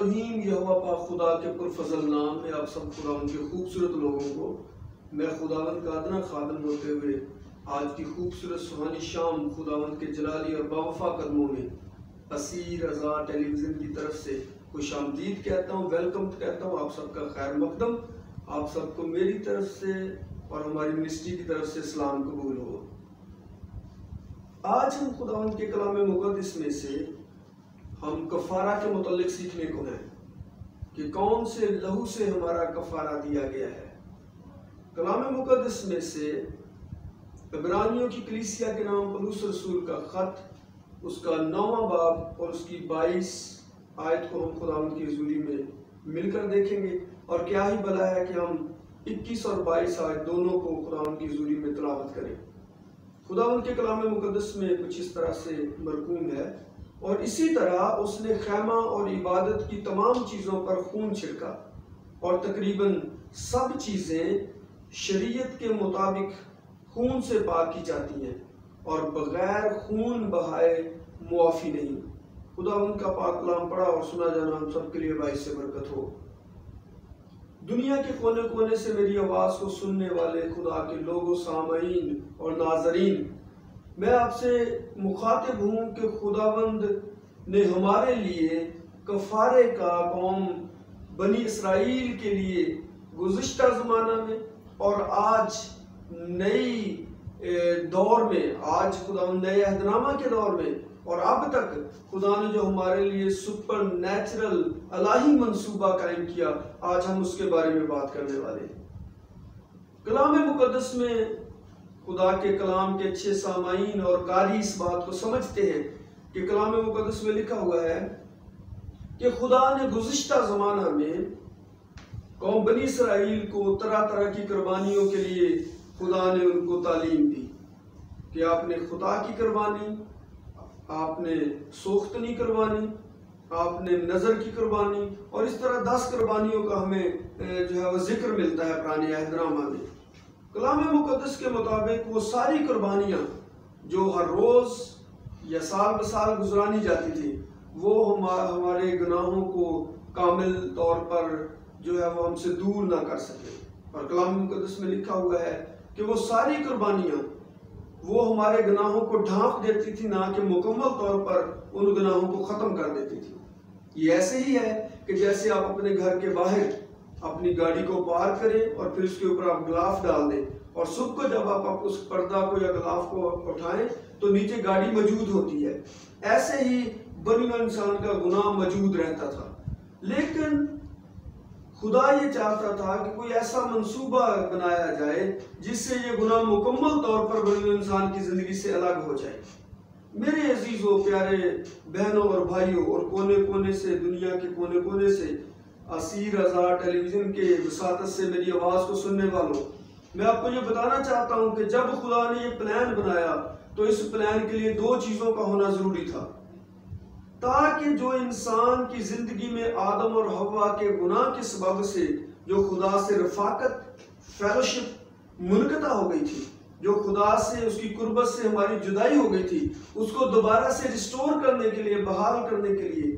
الہیم یہوہ پاک خدا کے پرفضل نام میں آپ سب خداوند کے خوبصورت لوگوں کو میں خداوند کا ادنا خادم ہوتے ہوئے آج کی خوبصورت سہانی شام خداوند کے جلالی اور باوفا قدموں میں اسیر رضا ٹیلی ویژن کی طرف سے خوش آمدید کہتا ہوں، ویلکم کہتا ہوں۔ آپ سب کا خیر مقدم، آپ سب کو میری طرف سے اور ہماری منسٹری کی طرف سے سلام قبول ہو۔ آج ہم خداوند کے کلام مقدس میں سے ہم کفارہ کے متعلق سیکھنے کو ہیں کہ کون سے لہو سے ہمارا کفارہ دیا گیا ہے۔ کلام مقدس میں سے عبرانیوں کی کلیسیا کے نام پولس رسول کا خط، اس کا 9واں باب اور اس کی 22 آیت کو ہم خداوند کی حضوری میں مل کر دیکھیں گے، اور کیا ہی بھلا ہے کہ ہم 21 اور 22 آیت دونوں کو خداوند کی حضوری میں تلاوت کریں۔ خداوند کے کلام مقدس میں کچھ اس طرح سے مرقوم ہے، اور اسی طرح اس نے خیمہ اور عبادت کی تمام چیزوں پر خون چھڑکا، اور تقریباً سب چیزیں شریعت کے مطابق خون سے پاک کی جاتی ہیں، اور بغیر خون بہائے معافی نہیں۔ خداوند کا پاک کلام پڑھا اور سنا جانا ہم سب کے لیے باعث مبرکت ہو۔ دنیا کے کونے کونے سے میری آواز کو سننے والے خدا کے لوگوں، سامعین اور ناظرین، میں آپ سے مخاطب ہوں کہ خداوند نے ہمارے لیے کفارے کا قوم بنی اسرائیل کے لیے گزشتہ زمانہ میں اور آج نئی دور میں، آج خداوند نئے عہد نامہ کے دور میں اور اب تک خدا نے جو ہمارے لیے سپر نیچرل الہی منصوبہ قائم کیا، آج ہم اس کے بارے میں بات کرنے والے ہیں۔ کلام مقدس میں خدا کے کلام کے اچھے سامعین اور قاری اس بات کو سمجھتے ہیں کہ کلام مقدس میں لکھا ہوا ہے کہ خدا نے گزشتہ زمانہ میں قوم بنی اسرائیل کو طرح طرح کی قربانیوں کے لیے خدا نے ان کو تعلیم دی کہ آپ نے خدا کی قربانی، آپ نے سوختنی قربانی، آپ نے نظر کی قربانی، اور اس طرح 10 قربانیوں کا ہمیں جو ہے وہ ذکر ملتا ہے پرانے عہد نامہ میں۔ کلام مقدس کے مطابق وہ ساری قربانیاں جو ہر روز یا سال بسال گزرانی جاتی تھی، وہ ہمارے گناہوں کو کامل طور پر جو ہے وہ ہم سے دور نہ کر سکے۔ اور کلام مقدس میں لکھا ہوا ہے کہ وہ ساری قربانیاں وہ ہمارے گناہوں کو ڈھانپ دیتی تھی، نہ کہ مکمل طور پر ان گناہوں کو ختم کر دیتی تھی۔ یہ ایسے ہی ہے کہ جیسے آپ اپنے گھر کے باہر اپنی گاڑی کو پارک کریں اور پھر اس کے اوپر آپ گلاف ڈال دیں، اور صبح کو جب آپ اس پردہ کو یا گلاف کو اٹھائیں تو نیچے گاڑی موجود ہوتی ہے۔ ایسے ہی بنی ہوئے انسان کا گناہ موجود رہتا تھا، لیکن خدا یہ چاہتا تھا کہ کوئی ایسا منصوبہ بنایا جائے جس سے یہ گناہ مکمل طور پر بنی ہوئے انسان کی زندگی سے الگ ہو جائے۔ میرے عزیزوں، پیارے بہنوں اور بھائیوں، اور کونے کونے سے، دنیا کے کونے کونے سے، اسیر رضا ٹیلی ویژن کے وساطت سے میری آواز کو سننے والوں، میں آپ کو یہ بتانا چاہتا ہوں کہ جب خدا نے یہ پلان بنایا تو اس پلان کے لیے 2 چیزوں کا ہونا ضروری تھا، تاکہ جو انسان کی زندگی میں آدم اور حوا کے گناہ کے سبب سے جو خدا سے رفاقت، فیلوشپ منقطع ہو گئی تھی، جو خدا سے، اس کی قربت سے ہماری جدائی ہو گئی تھی، اس کو دوبارہ سے ریسٹور کرنے کے لیے، بحال کرنے کے لیے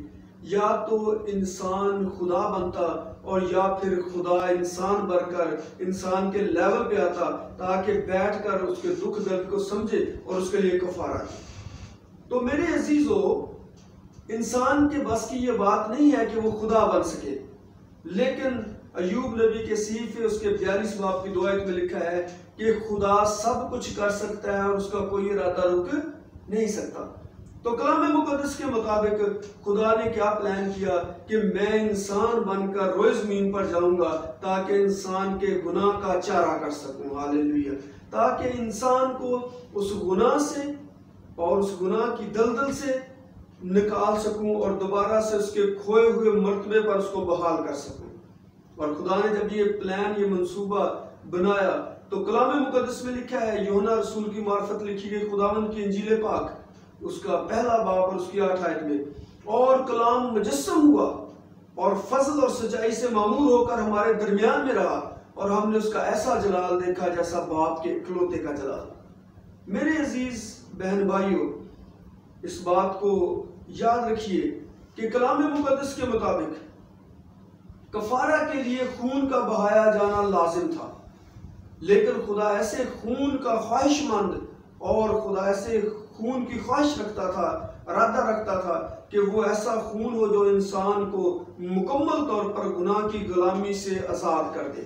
یا تو انسان خدا بنتا اور یا پھر خدا انسان بن کر انسان کے لیول پہ آتا، تاکہ بیٹھ کر اس کے دکھ درد کو سمجھے اور اس کے لیے کفارہ دے۔ تو میرے عزیزوں، انسان کے بس کی یہ بات نہیں ہے کہ وہ خدا بن سکے، لیکن ایوب نبی کے صحیفے اس کے 42 باب کی 2 آیت میں لکھا ہے کہ خدا سب کچھ کر سکتا ہے اور اس کا کوئی ارادہ رک نہیں سکتا۔ تو کلام مقدس کے مطابق خدا نے کیا پلان کیا کہ میں انسان بن کر روئے زمین پر جاؤں گا تاکہ انسان کے گناہ کا چارہ کر سکوں، ہاللیلویہ، تاکہ انسان کو اس گناہ سے اور اس گناہ کی دلدل سے نکال سکوں اور دوبارہ سے اس کے کھوئے ہوئے مرتبے پر اس کو بحال کر سکوں۔ اور خدا نے جب یہ پلان، یہ منصوبہ بنایا تو کلام مقدس میں لکھا ہے، یوحنا رسول کی معرفت لکھی گئی خداوند کی انجیل پاک، اس کا 1 باب اور اس کی 8 آیت میں، اور کلام مجسم ہوا اور فضل اور سچائی سے معمور ہو کر ہمارے درمیان میں رہا، اور ہم نے اس کا ایسا جلال دیکھا جیسا باپ کے اکلوتے کا جلال۔ میرے عزیز بہن بھائیوں، اس بات کو یاد رکھیے کہ کلام مقدس کے مطابق کفارہ کے لیے خون کا بہایا جانا لازم تھا، لیکن خدا ایسے خون کا خواہش مند اور خدا ایسے خون کی خواہش رکھتا تھا، ارادہ رکھتا تھا کہ وہ ایسا خون ہو جو انسان کو مکمل طور پر گناہ کی غلامی سے آزاد کر دے۔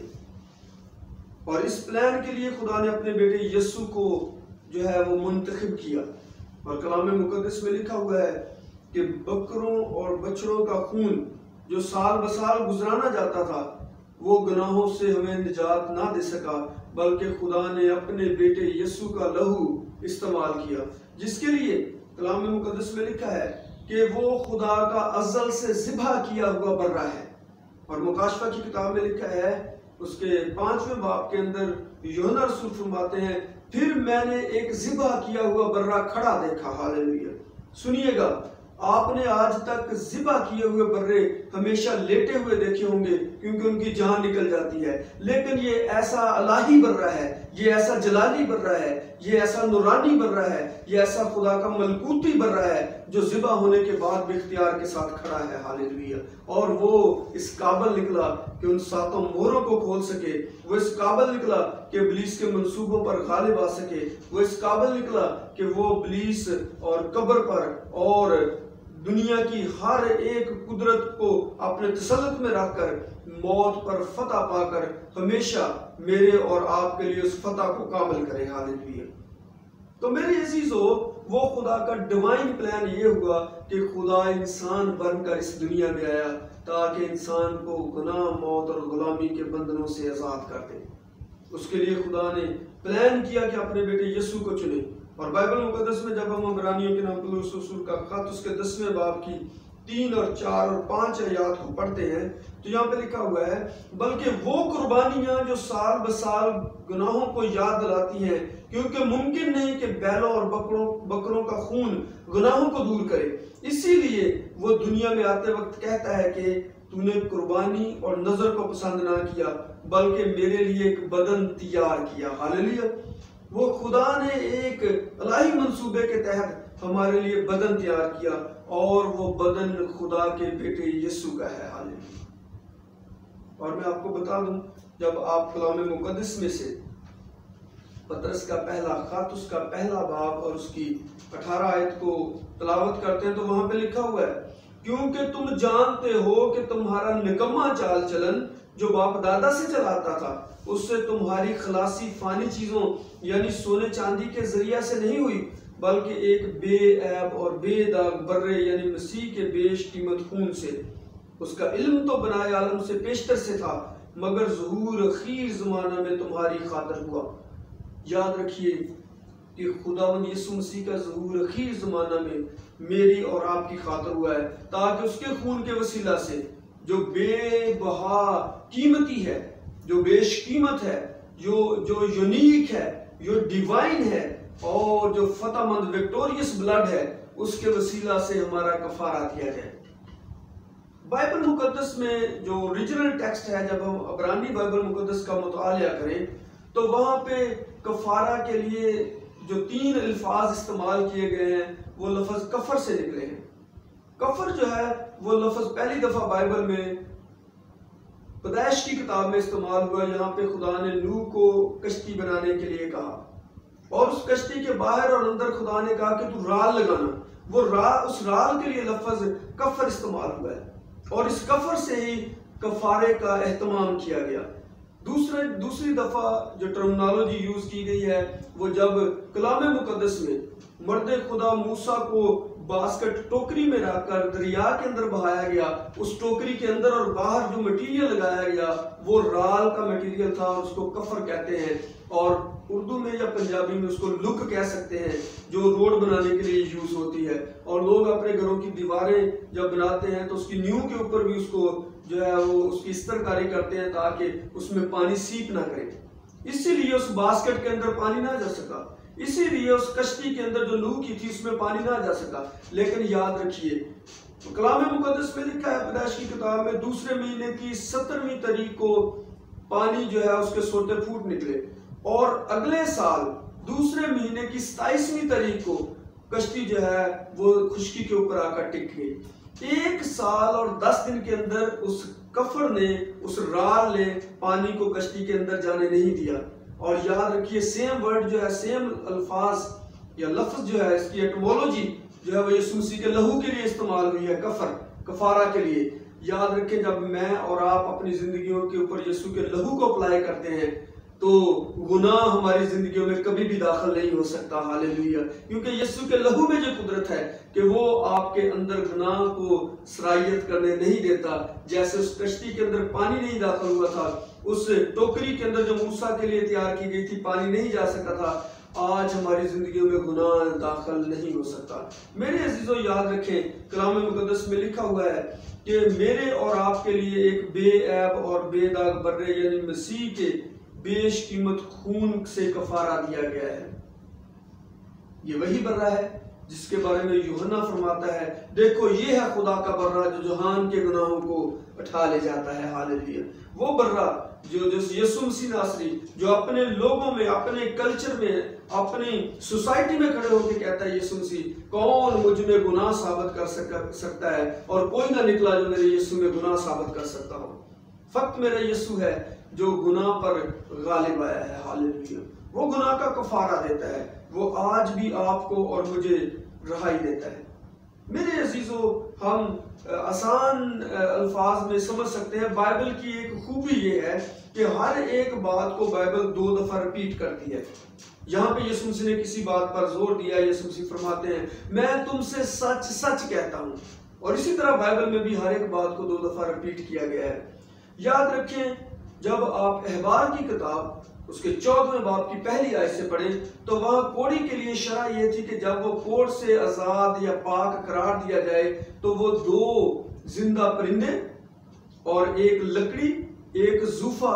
اور اس پلان کے لیے خدا نے اپنے بیٹے یسوع کو جو ہے وہ منتخب کیا، اور کلام مقدس میں لکھا ہوا ہے کہ بکروں اور بچڑوں کا خون جو سال بسال گزرانا جاتا تھا وہ گناہوں سے ہمیں نجات نہ دے سکا، بلکہ خدا نے اپنے بیٹے یسوع کا لہو استعمال کیا، جس کے لیے کلام مقدس میں لکھا ہے کہ وہ خدا کا ازل سے ذبح کیا ہوا برہ ہے۔ اور مکاشفہ کی کتاب میں لکھا ہے اس کے 5ویں باب کے اندر یوحنا رسول فرماتے ہیں، پھر میں نے ایک ذبح کیا ہوا برہ کھڑا دیکھا۔ ہاللیلویہ۔ سنیے گا، آپ نے آج تک ذبح کیے ہوئے برے ہمیشہ لیٹے ہوئے دیکھے ہوں گے کیونکہ ان کی جان نکل جاتی ہے، لیکن یہ ایسا الہی برہ ہے، یہ ایسا جلالی برہ ہے، یہ ایسا نورانی برہ ہے، یہ ایسا خدا کا ملکوتی برہ ہے جو ذبح ہونے کے بعد بھی اختیار کے ساتھ کھڑا ہے۔ ہاللیلویہ۔ اور وہ اس قابل نکلا کہ ان 7 مہروں کو کھول سکے، وہ اس قابل نکلا کہ ابلیس کے منصوبوں پر غالب آ سکے، وہ اس قابل نکلا کہ وہ ابلیس اور قبر پر اور دنیا کی ہر ایک قدرت کو اپنے تسلط میں رکھ کر موت پر فتح پا کر ہمیشہ میرے اور آپ کے لیے اس فتح کو کامل کرے۔ ہاللیلویہ۔ تو میرے عزیزو، وہ خدا کا ڈیوائن پلان یہ ہوا کہ خدا انسان بن کر اس دنیا میں آیا تاکہ انسان کو گناہ، موت اور غلامی کے بندنوں سے آزاد کر دے۔ اس کے لیے خدا نے پلان کیا کہ اپنے بیٹے یسوع کو چنے۔ اور بائبل مقدس میں جب ہم عبرانیوں کے نام پولس رسول کا خط اس کے 10ویں باب کی 3 اور 4 اور 5 آیات کو پڑھتے ہیں تو یہاں پہ لکھا ہوا ہے، بلکہ وہ قربانیاں جو سال بسال گناہوں کو یاد دلاتی ہیں، کیونکہ ممکن نہیں کہ بیلوں اور بکروں کا خون گناہوں کو دور کرے، اسی لیے وہ دنیا میں آتے وقت کہتا ہے کہ تو نے قربانی اور نظر کو پسند نہ کیا بلکہ میرے لیے ایک بدن تیار کیا۔ ہاللیلویہ۔ وہ خدا نے ایک الہی منصوبے کے تحت ہمارے لیے بدن تیار کیا، اور وہ بدن خدا کے بیٹے یسوع کا ہے۔ ہاللیلویہ۔ اور میں آپ کو بتا دوں، جب آپ کلام مقدس میں سے پطرس کا پہلا خط اس کا پہلا باب اور اس کی 18 آیت کو تلاوت کرتے ہیں تو وہاں پہ لکھا ہوا ہے، کیونکہ تم جانتے ہو کہ تمہارا نکما چال چلن جو باپ دادا سے چلاتا تھا اس سے تمہاری خلاصی فانی چیزوں یعنی سونے چاندی کے ذریعہ سے نہیں ہوئی، بلکہ ایک بے عیب اور بے داغ برے یعنی مسیح کے بیش قیمت خون سے۔ اس کا علم تو بنائے عالم سے پیشتر سے تھا، مگر ظہور اخیر زمانہ میں تمہاری خاطر ہوا۔ یاد رکھیے کہ خداوند یسوع مسیح کا ظہور اخیر زمانہ میں میری اور آپ کی خاطر ہوا ہے، تاکہ اس کے خون کے وسیلہ سے جو بے بہا قیمتی ہے، جو بیش قیمت ہے، جو یونیک ہے، جو ڈیوائن ہے، اور جو فتح مند وکٹوریس بلڈ ہے، اس کے وسیلہ سے ہمارا کفارہ کیا جائے۔ بائبل مقدس میں جو اوریجنل ٹیکسٹ ہے، جب ہم عبرانی بائبل مقدس کا مطالعہ کریں تو وہاں پہ کفارہ کے لیے جو 3 الفاظ استعمال کیے گئے ہیں وہ لفظ کفر سے نکلے ہیں۔ کفر جو ہے وہ لفظ پہلی دفعہ بائبل میں پیدائش کی کتاب میں استعمال ہوا۔ یہاں پہ خدا نے نوح کو کشتی بنانے کے لیے کہا، اور اس کشتی کے باہر اور اندر خدا نے کہا کہ تو رال لگانا، وہ اس رال کے لیے لفظ کفر استعمال ہوا ہے، اور اس کفر سے ہی کفارے کا اہتمام کیا گیا۔ دوسری دفعہ جو ٹرمنالوجی یوز کی گئی ہے وہ جب کلام مقدس میں مرد خدا موسیٰ کو باسکٹ ٹوکری میں رکھ کر دریا کے اندر بہایا گیا، اس ٹوکری کے اندر اور باہر جو مٹیریل لگایا گیا وہ رال کا مٹیریل تھا، اور اس کو کفر کہتے ہیں، اور اردو میں یا پنجابی میں اس کو لک کہہ سکتے ہیں، جو روڈ بنانے کے لیے یوز ہوتی ہے۔ اور لوگ اپنے گھروں کی دیواریں جب بناتے ہیں تو اس کی نیو کے اوپر بھی اس کو جو ہے وہ اس کی استرکاری کرتے ہیں تاکہ اس میں پانی سیپ نہ کرے، اسی لیے اس باسکٹ کے اندر پانی نہ جا سکا، اسی لیے اس کشتی کے اندر جو نوح کی تھی اس میں پانی نہ جا سکا۔ لیکن یاد رکھیے کلام مقدس میں لکھا ہے پیدائش کی کتاب میں 2 مہینے کی 17ویں تاریخ کو پانی جو ہے اس کے سوٹے پھوٹ نکلے، اور اگلے سال 2 مہینے کی 27ویں تاریخ کو کشتی جو ہے وہ خشکی کے اوپر آ کر ٹک گئی۔ 1 سال اور 10 دن کے اندر اس کفر نے، اس رال نے پانی کو کشتی کے اندر جانے نہیں دیا۔ اور یاد رکھیے سیم ورڈ جو ہے، سیم الفاظ یا لفظ جو ہے، اس کی ایٹمولوجی جو ہے وہ یسوع مسیح کے لہو کے لیے استعمال ہوئی ہے، کفارہ کے لیے۔ یاد رکھیں جب میں اور آپ اپنی زندگیوں کے اوپر یسوع کے لہو کو اپلائی کرتے ہیں تو گناہ ہماری زندگیوں میں کبھی بھی داخل نہیں ہو سکتا۔ ہاللیلویہ! کیونکہ یسوع کے لہو میں جو قدرت ہے کہ وہ آپ کے اندر گناہ کو سرایت کرنے نہیں دیتا۔ جیسے اس کشتی کے اندر پانی نہیں داخل ہوا تھا، اس ٹوکری کے اندر جو موسیٰ کے لیے تیار کی گئی تھی پانی نہیں جا سکتا تھا، آج ہماری زندگیوں میں گناہ داخل نہیں ہو سکتا۔ میرے عزیزوں یاد رکھیں کلام مقدس میں لکھا ہوا ہے کہ میرے اور آپ کے لیے ایک بے عیب اور بے داغ برے یعنی مسیح کے بیش قیمت خون سے کفارہ دیا گیا ہے۔ یہ وہی برہ ہے جس کے بارے میں یوحنا فرماتا ہے، دیکھو یہ ہے خدا کا برہ جو جہان کے گناہوں کو اٹھا لے جاتا ہے۔ ہاللیلویہ! وہ برہ جو یسوع مسیح ناصری جو اپنے لوگوں میں، اپنے کلچر میں، اپنی سوسائٹی میں کھڑے ہو کے کہتا ہے یسوع مسیح کون مجھ میں گناہ ثابت کر سکتا ہے، اور کوئی نہ نکلا جو میرے یسوع میں گناہ ثابت کر سکتا ہو۔ فقط میرا یسوع ہے جو گناہ پر غالب آیا ہے۔ ہاللیلویہ! وہ گناہ کا کفارہ دیتا ہے، وہ آج بھی آپ کو اور مجھے رہائی دیتا ہے۔ میرے عزیزو ہم آسان الفاظ میں سمجھ سکتے ہیں، بائبل کی ایک خوبی یہ ہے کہ ہر ایک بات کو بائبل 2 دفعہ ریپیٹ کرتی ہے۔ یہاں پہ یسوع مسیح نے کسی بات پر زور دیا، یسوع مسیح فرماتے ہیں میں تم سے سچ سچ کہتا ہوں، اور اسی طرح بائبل میں بھی ہر ایک بات کو 2 دفعہ ریپیٹ کیا گیا ہے۔ یاد رکھیں جب آپ احبار کی کتاب اس کے 14ویں باب کی پہلی آیت سے پڑھیں تو وہاں کوڑی کے لیے شرح یہ تھی کہ جب وہ کوڑ سے آزاد یا پاک قرار دیا جائے تو وہ 2 زندہ پرندے اور ایک لکڑی، ایک زوفہ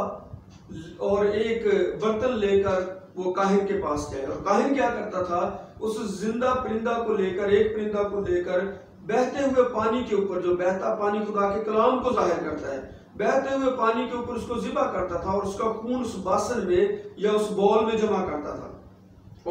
اور ایک برتن لے کر وہ کاہن کے پاس جائے۔ اور کاہن کیا کرتا تھا، اس زندہ پرندہ کو لے کر، ایک پرندہ کو لے کر بہتے ہوئے پانی کے اوپر، جو بہتا پانی خدا کے کلام کو ظاہر کرتا ہے، بہتے ہوئے پانی کے اوپر اس کو ذبح کرتا تھا اور اس کا خون اس باسن میں یا اس بول میں جمع کرتا تھا،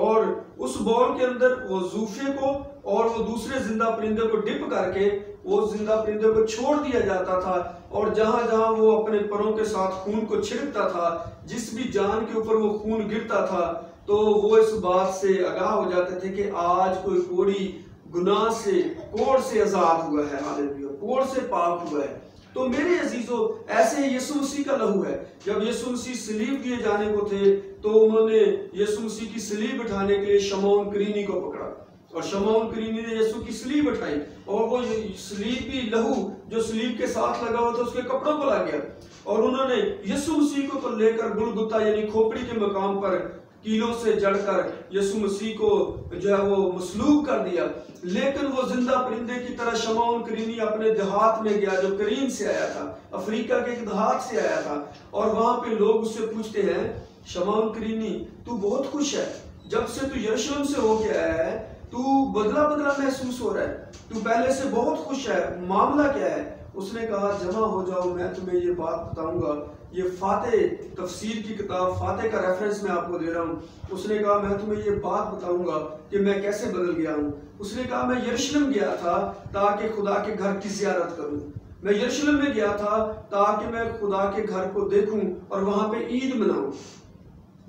اور اس بول کے اندر وہ زوفے کو اور وہ دوسرے زندہ پرندے کو ڈپ کر کے وہ زندہ پرندے کو چھوڑ دیا جاتا تھا، اور جہاں جہاں وہ اپنے پروں کے ساتھ خون کو چھڑکتا تھا، جس بھی جان کے اوپر وہ خون گرتا تھا، تو وہ اس بات سے آگاہ ہو جاتے تھے کہ آج کوئی کوڑی گناہ سے، کوڑ سے آزاد ہوا ہے۔ ہاللیلویہ! کوڑ سے پاک ہوا ہے۔ تو میرے عزیزو ایسے ہی یسوع مسیح کا لہو ہے۔ جب یسوع مسیح صلیب دیے جانے کو تھے تو انہوں نے یسوع مسیح کی صلیب اٹھانے کے لیے شمعون کرینی کو پکڑا، اور شمعون کرینی نے یسوع کی صلیب اٹھائی، اور وہ صلیبی لہو جو صلیب کے ساتھ لگا ہوا تھا اس کے کپڑوں کو لگ گیا، اور انہوں نے یسوع مسیح کو تو لے کر گلگتا یعنی کھوپڑی کے مقام پر کیلوں سے جڑ کر یسوع مسیح کو جو ہے وہ مصلوب کر دیا، لیکن وہ زندہ پرندے کی طرح شمعون کرینی اپنے دیہات میں گیا جو کرین سے آیا تھا، افریقہ کے ایک دیہات سے آیا تھا، اور وہاں پہ لوگ اس سے پوچھتے ہیں شمعون کرینی تو بہت خوش ہے، جب سے تو یروشلم سے ہو کے آیا ہے تو بدلا بدلا محسوس ہو رہا ہے، تو پہلے سے بہت خوش ہے، معاملہ کیا ہے؟ اس نے کہا جمع ہو جاؤ، میں تمہیں یہ بات بتاؤں گا۔ یہ فاتح تفسیر کی کتاب فاتح کا ریفرنس میں آپ کو دے رہا ہوں۔ اس نے کہا میں تمہیں یہ بات بتاؤں گا کہ میں کیسے بدل گیا ہوں۔ اس نے کہا میں یروشلم گیا تھا تاکہ خدا کے گھر کی زیارت کروں، میں یروشلم میں گیا تھا تاکہ میں خدا کے گھر کو دیکھوں اور وہاں پہ عید مناؤں،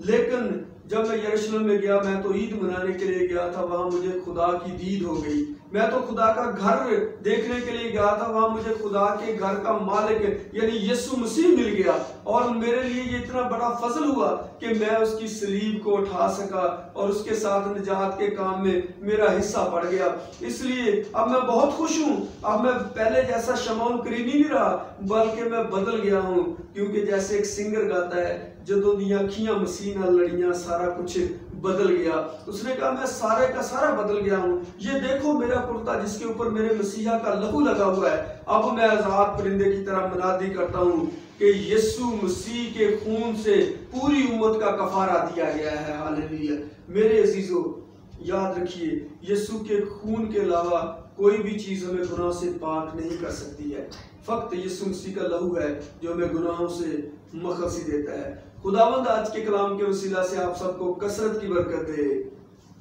لیکن جب میں یروشلم میں گیا میں تو عید منانے کے لیے گیا تھا، وہاں مجھے خدا کی دید ہو گئی، میں تو خدا کا گھر دیکھنے کے لیے گیا تھا، وہاں مجھے خدا کے گھر کا مالک یعنی یسوع مسیح مل گیا، اور میرے لیے یہ اتنا بڑا فضل ہوا کہ میں اس کی صلیب کو اٹھا سکا اور اس کے ساتھ نجات کے کام میں میرا حصہ پڑ گیا۔ اس لیے اب میں بہت خوش ہوں، اب میں پہلے جیسا شمعون کرینی نہیں رہا بلکہ میں بدل گیا ہوں، کیونکہ جیسے ایک سنگر گاتا ہے جدوں دیاں کھیاں مسیح نال لڑیاں سارا کچھ بدل گیا۔ اس نے کہا میں سارے کا سارا بدل گیا ہوں، یہ دیکھو میرا کرتا جس کے اوپر میرے مسیحا کا لہو لگا ہوا ہے، اب میں آزاد پرندے کی طرح منادی کرتا ہوں کہ یسوع مسیح کے خون سے پوری امت کا کفارہ دیا گیا ہے۔ ہاللیلویہ! میرے عزیزو یاد رکھیے یسوع کے خون کے علاوہ کوئی بھی چیز ہمیں گناہ سے پاک نہیں کر سکتی ہے، فقط یسوع مسیح کا لہو ہے جو ہمیں گناہوں سے مخلصی دیتا ہے۔ خداوند آج کے کلام کے وسیلہ سے آپ سب کو کثرت کی برکت دے،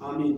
آمین۔